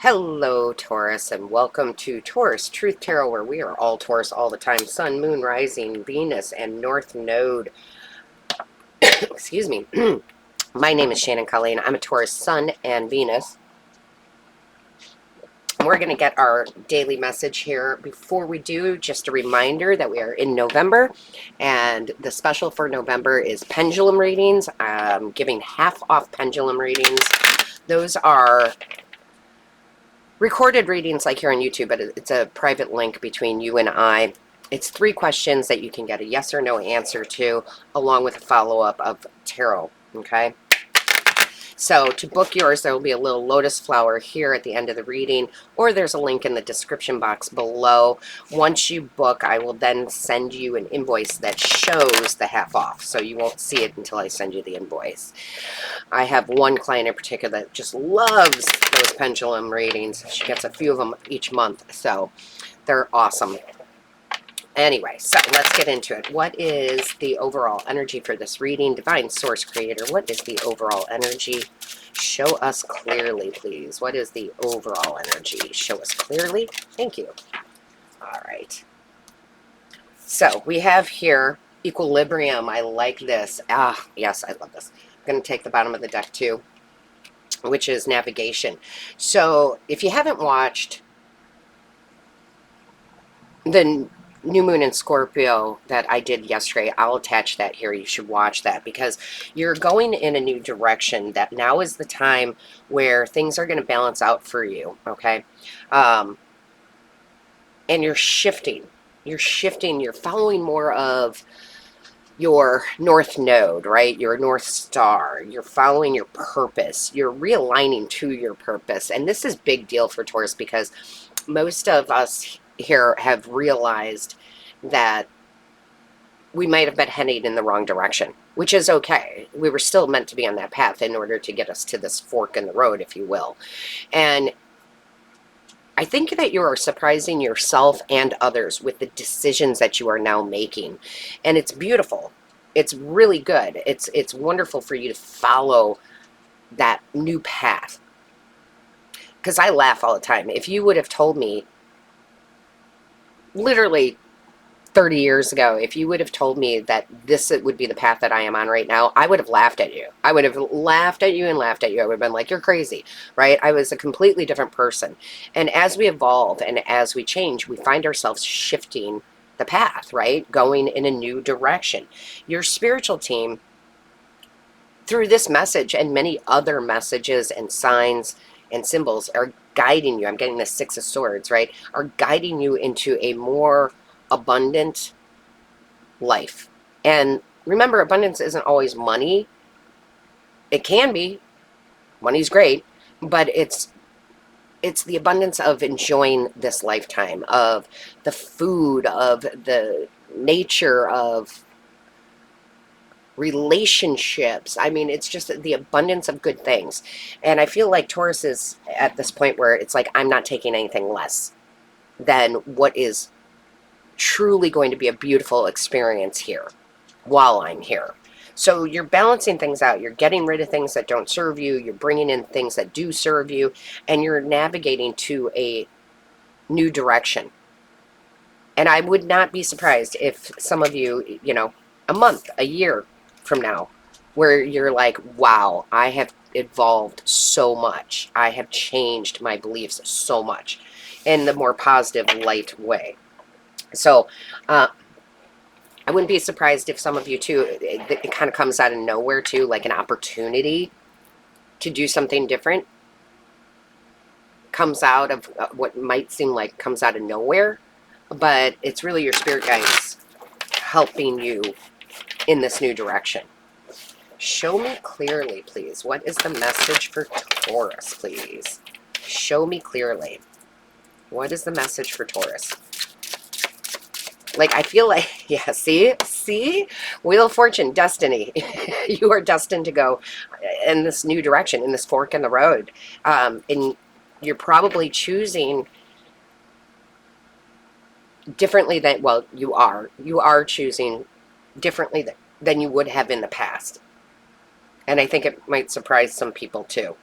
Hello, Taurus, and welcome to Taurus Truth Tarot, where we are all Taurus all the time. Sun, Moon, Rising, Venus, and North Node. Excuse me. My name is Shannon Colleen. I'm a Taurus Sun and Venus. And we're going to get our daily message here. Before we do, just a reminder that we are in November, and the special for November is pendulum readings. I'm giving half off pendulum readings. Those are recorded readings like here on YouTube, but it's a private link between you and I. It's 3 questions that you can get a yes or no answer to, along with a follow-up of tarot, okay? So to book yours, there will be a little lotus flower here at the end of the reading, or there's a link in the description box below. Once you book, I will then send you an invoice that shows the half off, so you won't see it until I send you the invoice. I have one client in particular that just loves those pendulum readings. She gets a few of them each month, so they're awesome. Anyway, so let's get into it. What is the overall energy for this reading? Divine Source Creator, what is the overall energy? Show us clearly, please. What is the overall energy? Show us clearly. Thank you. All right. So we have here equilibrium. I like this. Ah, yes, I love this. I'm going to take the bottom of the deck too, which is navigation. So if you haven't watched the New Moon in Scorpio that I did yesterday, I'll attach that here. You should watch that because you're going in a new direction. That now is the time where things are going to balance out for you, okay? And you're shifting. You're shifting. You're following more of your North Node, right? Your North Star. You're following your purpose. You're realigning to your purpose. And this is big deal for Taurus because most of us here have realized that we might have been heading in the wrong direction, which is okay. We were still meant to be on that path in order to get us to this fork in the road, if you will. And I think that you are surprising yourself and others with the decisions that you are now making. And it's beautiful. It's really good. It's wonderful for you to follow that new path. Because I laugh all the time. If you would have told me literally 30 years ago, if you would have told me that this would be the path that I am on right now, I would have laughed at you. I would have laughed at you and laughed at you. I would have been like, you're crazy, right? I was a completely different person. And as we evolve and as we change, we find ourselves shifting the path, right? Going in a new direction. Your spiritual team, through this message and many other messages and signs and symbols, are guiding you. I'm getting the 6 of Swords, right? Are guiding you into a more abundant life. And remember, abundance isn't always money. It can be. Money's great, but it's the abundance of enjoying this lifetime, of the food, of the nature, of relationships. I mean, it's just the abundance of good things. And I feel like Taurus is at this point where it's like, I'm not taking anything less than what is truly going to be a beautiful experience here while I'm here. So you're balancing things out. You're getting rid of things that don't serve you. You're bringing in things that do serve you. And you're navigating to a new direction. And I would not be surprised if some of you, you know, a month, a year from now, where you're like, wow, I have evolved so much. I have changed my beliefs so much in the more positive, light way. So I wouldn't be surprised if some of you too, it kind of comes out of nowhere too, like an opportunity to do something different comes out of what might seem like comes out of nowhere, but it's really your spirit guides helping you in this new direction. Show me clearly, please. What is the message for Taurus, please? Show me clearly. What is the message for Taurus? Like, I feel like, yeah, see? Wheel of Fortune, destiny. You are destined to go in this new direction, in this fork in the road. And you're probably choosing differently than, well, you are choosing differently than you would have in the past. And I think it might surprise some people too.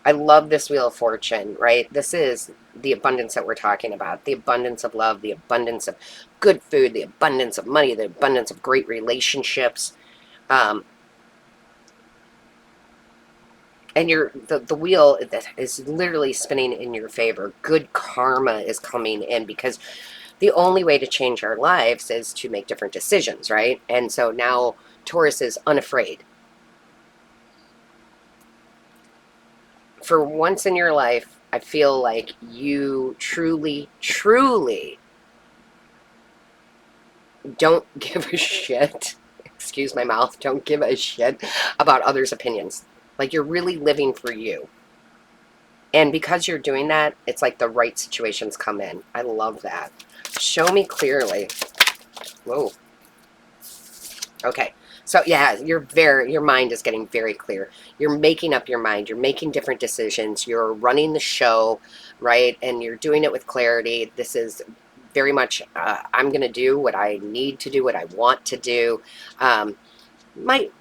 I love this Wheel of Fortune, right? This is the abundance that we're talking about. The abundance of love, the abundance of good food, the abundance of money, the abundance of great relationships. Um, and the wheel is literally spinning in your favor. Good karma is coming in because the only way to change our lives is to make different decisions, right? And so now Taurus is unafraid. For once in your life, I feel like you truly, truly don't give a shit. Excuse my mouth. Don't give a shit about others' opinions. Like you're really living for you. And because you're doing that, it's like the right situations come in. I love that. Show me clearly. Whoa. Okay. So yeah, your mind is getting very clear. You're making up your mind. You're making different decisions. You're running the show, right? And you're doing it with clarity. This is very much, I'm going to do what I need to do, what I want to do. Um, might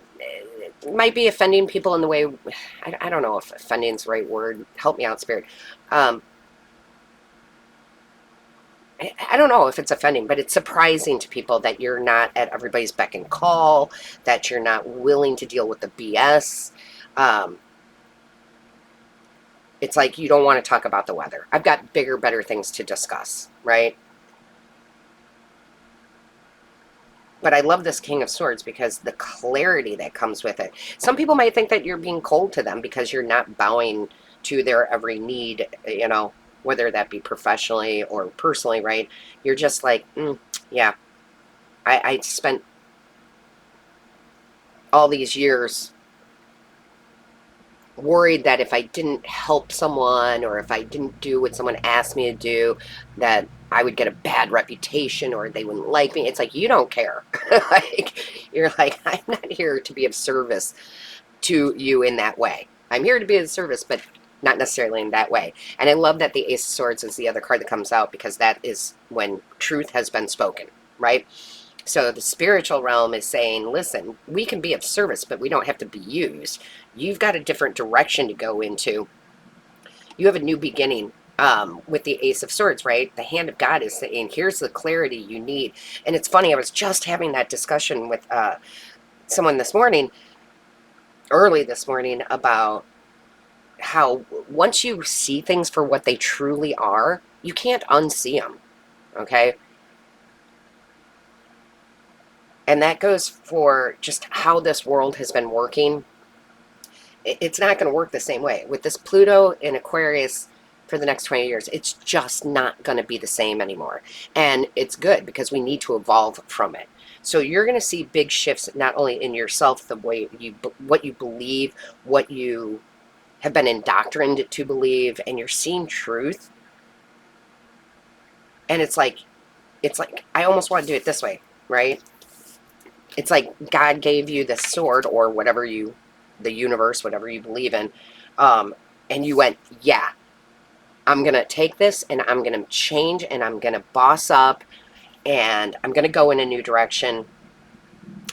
might be offending people in the way, I don't know if offending is the right word. Help me out, Spirit. Um, I don't know if it's offending, but it's surprising to people that you're not at everybody's beck and call, that you're not willing to deal with the BS. Um, it's like you don't want to talk about the weather. I've got bigger, better things to discuss, right? But I love this King of Swords because the clarity that comes with it. Some people might think that you're being cold to them because you're not bowing to their every need, whether that be professionally or personally, right? You're just like, yeah, I spent all these years worried that if I didn't help someone or if I didn't do what someone asked me to do, that I would get a bad reputation or they wouldn't like me. It's like, you don't care. Like, you're like, I'm not here to be of service to you in that way. I'm here to be of service, but not necessarily in that way. And I love that the Ace of Swords is the other card that comes out because that is when truth has been spoken, right? So the spiritual realm is saying, listen, we can be of service, but we don't have to be used. You've got a different direction to go into. You have a new beginning with the Ace of Swords, right? The hand of God is saying, here's the clarity you need. And it's funny, I was just having that discussion with someone this morning, early this morning, about how once you see things for what they truly are, you can't unsee them, okay? And that goes for just how this world has been working. It's not going to work the same way. With this Pluto in Aquarius for the next 20 years, it's just not going to be the same anymore. And it's good because we need to evolve from it. So you're going to see big shifts not only in yourself, the way what you believe, what you have been indoctrinated to believe, and you're seeing truth. And it's like I almost want to do it this way, right? It's like God gave you this sword or whatever the universe, whatever you believe in, and you went, yeah, I'm going to take this and I'm going to change and I'm going to boss up and I'm going to go in a new direction,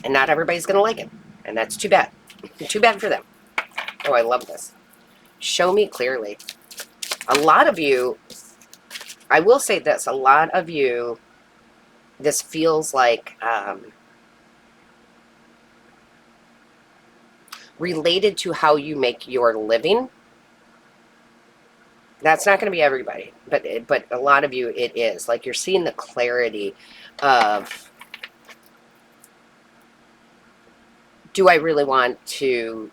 and not everybody's going to like it. And that's too bad. Too bad for them. Oh, I love this. Show me clearly. A lot of you, I will say this, a lot of you, this feels like related to how you make your living. That's not going to be everybody, but a lot of you it is. Like you're seeing the clarity of, do I really want to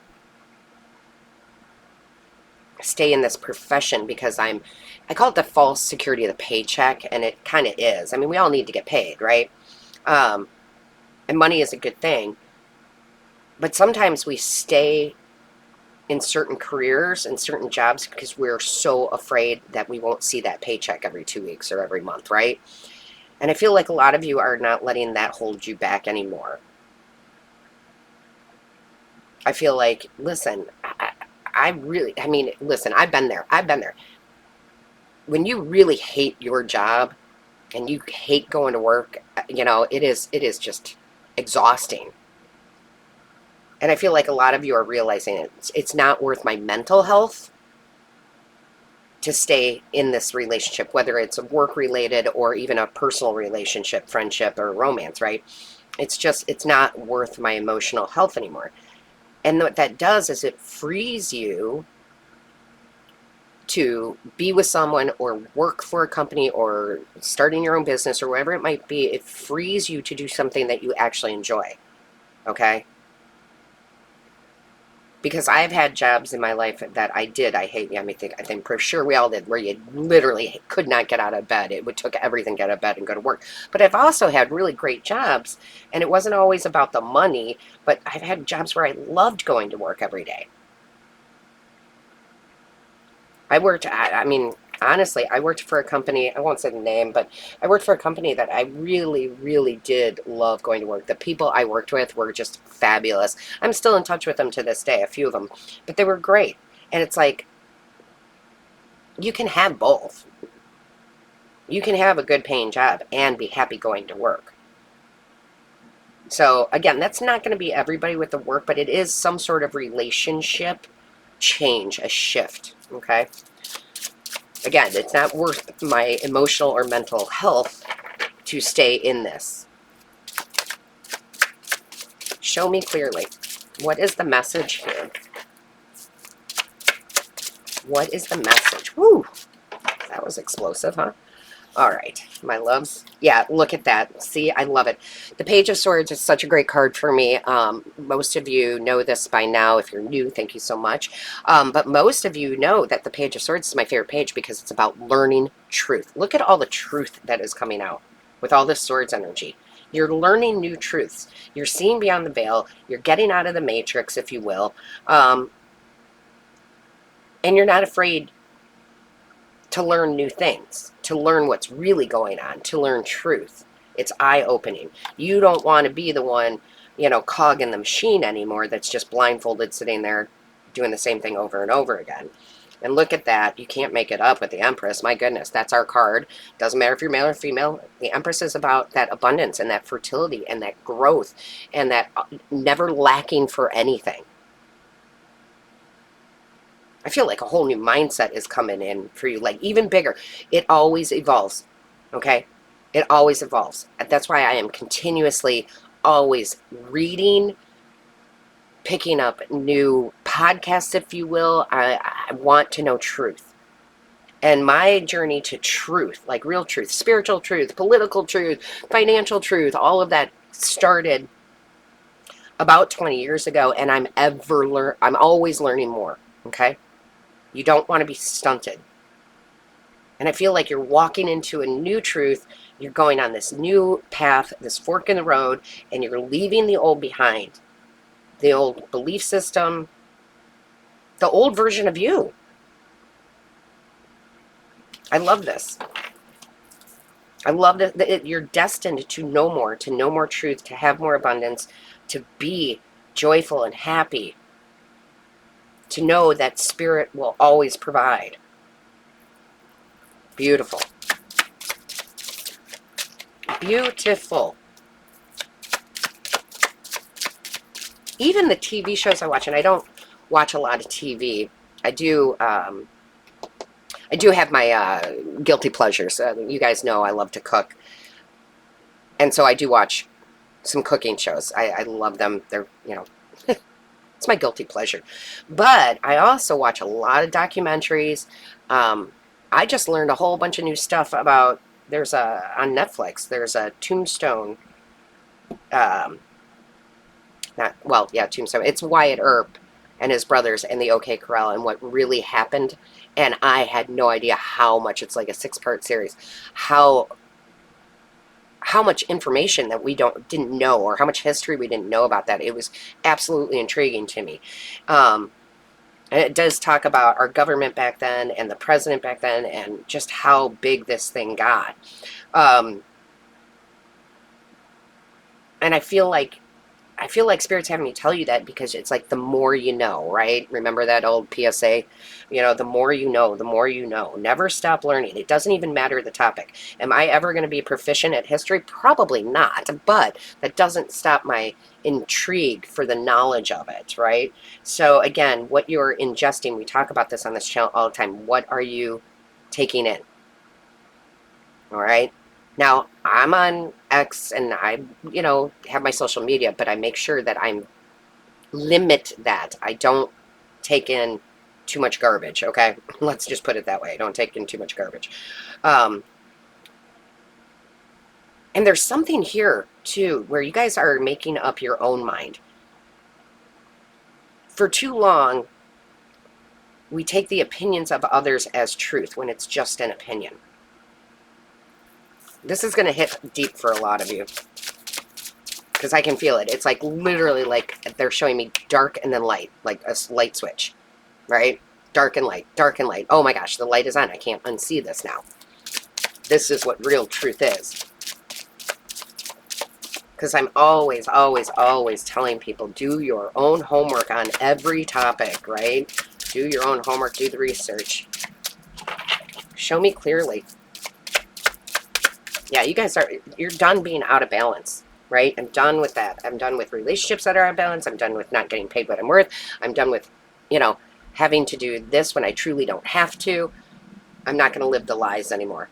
stay in this profession because I call it the false security of the paycheck, and it kind of is. I mean, we all need to get paid, right? And money is a good thing, but sometimes we stay in certain careers and certain jobs because we're so afraid that we won't see that paycheck every 2 weeks or every month, right? And I feel like a lot of you are not letting that hold you back anymore. I feel like, listen, listen, I've been there. When you really hate your job and you hate going to work, it is just exhausting. And I feel like a lot of you are realizing it's not worth my mental health to stay in this relationship, whether it's work related or even a personal relationship, friendship, or romance, right? It's not worth my emotional health anymore. And what that does is it frees you to be with someone or work for a company or starting your own business or whatever it might be. It frees you to do something that you actually enjoy. Okay? Because I've had jobs in my life that I hate. I think for sure we all did, where you literally could not get out of bed. It would took everything to get out of bed and go to work. But I've also had really great jobs, and it wasn't always about the money, but I've had jobs where I loved going to work every day. Honestly, I worked for a company, I won't say the name, but I worked for a company that I really, really did love going to work. The people I worked with were just fabulous. I'm still in touch with them to this day, a few of them, but they were great. And it's like, you can have both. You can have a good paying job and be happy going to work. So again, that's not going to be everybody with the work, but it is some sort of relationship change, a shift, okay? Again, it's not worth my emotional or mental health to stay in this. Show me clearly. What is the message here? What is the message? Woo! That was explosive, huh? All right, my loves. Yeah, look at that. See, I love it. The Page of Swords is such a great card for me. Most of you know this by now. If you're new, thank you so much. But most of you know that the Page of Swords is my favorite page because it's about learning truth. Look at all the truth that is coming out with all this Swords energy. You're learning new truths. You're seeing beyond the veil. You're getting out of the matrix, if you will. And you're not afraid to learn new things, to learn what's really going on, to learn truth. It's eye-opening. You don't want to be the one, cog in the machine anymore that's just blindfolded sitting there doing the same thing over and over again. And look at that. You can't make it up with the Empress. My goodness, that's our card. Doesn't matter if you're male or female. The Empress is about that abundance and that fertility and that growth and that never lacking for anything. I feel like a whole new mindset is coming in for you, like even bigger. It always evolves, okay? It always evolves. That's why I am continuously always reading, picking up new podcasts, if you will. I want to know truth. And my journey to truth, like real truth, spiritual truth, political truth, financial truth, all of that started about 20 years ago, and I'm always learning more, okay? You don't want to be stunted. And I feel like you're walking into a new truth. You're going on this new path, this fork in the road, and you're leaving the old behind. The old belief system, the old version of you. I love this. I love that you're destined to know more truth, to have more abundance, to be joyful and happy, to know that spirit will always provide. Beautiful. Beautiful. Even the TV shows I watch, and I don't watch a lot of TV. I do have my guilty pleasures. You guys know I love to cook. And so I do watch some cooking shows. I love them. They're, it's my guilty pleasure. But I also watch a lot of documentaries. I just learned a whole bunch of new stuff about, on Netflix, there's a Tombstone, Tombstone. It's Wyatt Earp and his brothers and the OK Corral and what really happened. And I had no idea how much, it's like a 6-part series, how much information that we didn't know, or how much history we didn't know about that. It was absolutely intriguing to me. And it does talk about our government back then and the president back then and just how big this thing got. And I feel like Spirit's having me tell you that because it's like the more you know, right? Remember that old PSA? The more you know, the more you know. Never stop learning. It doesn't even matter the topic. Am I ever going to be proficient at history? Probably not, but that doesn't stop my intrigue for the knowledge of it, right? So again, what you're ingesting, we talk about this on this channel all the time. What are you taking in. All right. Now, I'm on X and I, have my social media, but I make sure that I'm limit that. I don't take in too much garbage, okay? Let's just put it that way. I don't take in too much garbage. And there's something here, too, where you guys are making up your own mind. For too long, we take the opinions of others as truth when it's just an opinion. This is going to hit deep for a lot of you, because I can feel it. It's like literally like they're showing me dark and then light, like a light switch, right? Dark and light, dark and light. Oh my gosh, the light is on. I can't unsee this now. This is what real truth is. Because I'm always, always, always telling people, do your own homework on every topic, right? Do your own homework, do the research. Show me clearly. Yeah, you guys you're done being out of balance, right? I'm done with that. I'm done with relationships that are out of balance. I'm done with not getting paid what I'm worth. I'm done with, having to do this when I truly don't have to. I'm not going to live the lies anymore.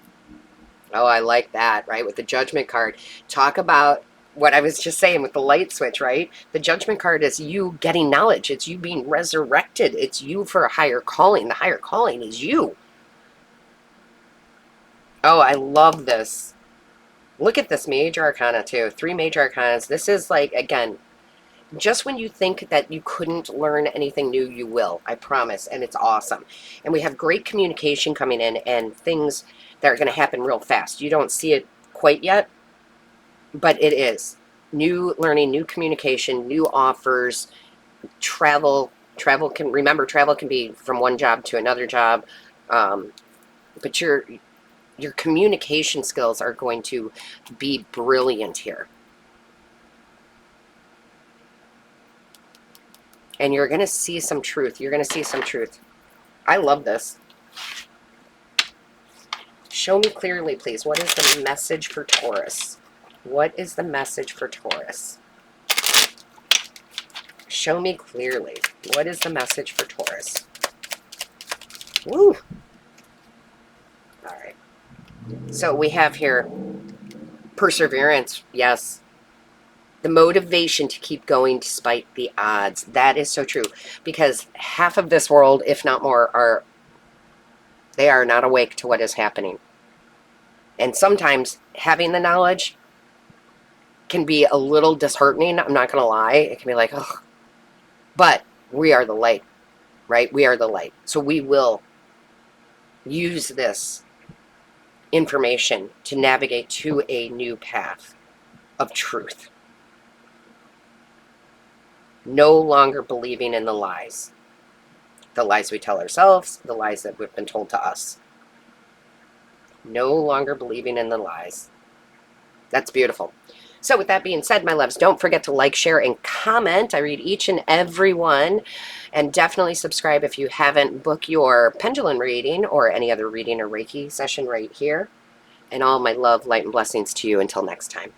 Oh, I like that, right? With the judgment card. Talk about what I was just saying with the light switch, right? The judgment card is you getting knowledge. It's you being resurrected. It's you for a higher calling. The higher calling is you. Oh, I love this. Look at this major arcana too. 3 major arcanas. This is like, again, just when you think that you couldn't learn anything new, you will. I promise. And it's awesome. And we have great communication coming in and things that are going to happen real fast. You don't see it quite yet, but it is. New learning, new communication, new offers, travel. Travel can be from one job to another job. But your communication skills are going to be brilliant here. And you're going to see some truth. You're going to see some truth. I love this. Show me clearly, please. What is the message for Taurus? What is the message for Taurus? Show me clearly. What is the message for Taurus? Woo! All right. So we have here perseverance. Yes. The motivation to keep going despite the odds. That is so true. Because half of this world, if not more, they are not awake to what is happening. And sometimes having the knowledge can be a little disheartening. I'm not going to lie. It can be like, oh. But we are the light, right? We are the light. So we will use this information to navigate to a new path of truth. No longer believing in the lies. The lies we tell ourselves, the lies that we've been told to us. No longer believing in the lies. That's beautiful. So with that being said, my loves, don't forget to like, share, and comment. I read each and every one. And definitely subscribe if you haven't. Book your pendulum reading or any other reading or Reiki session right here. And all my love, light, and blessings to you until next time.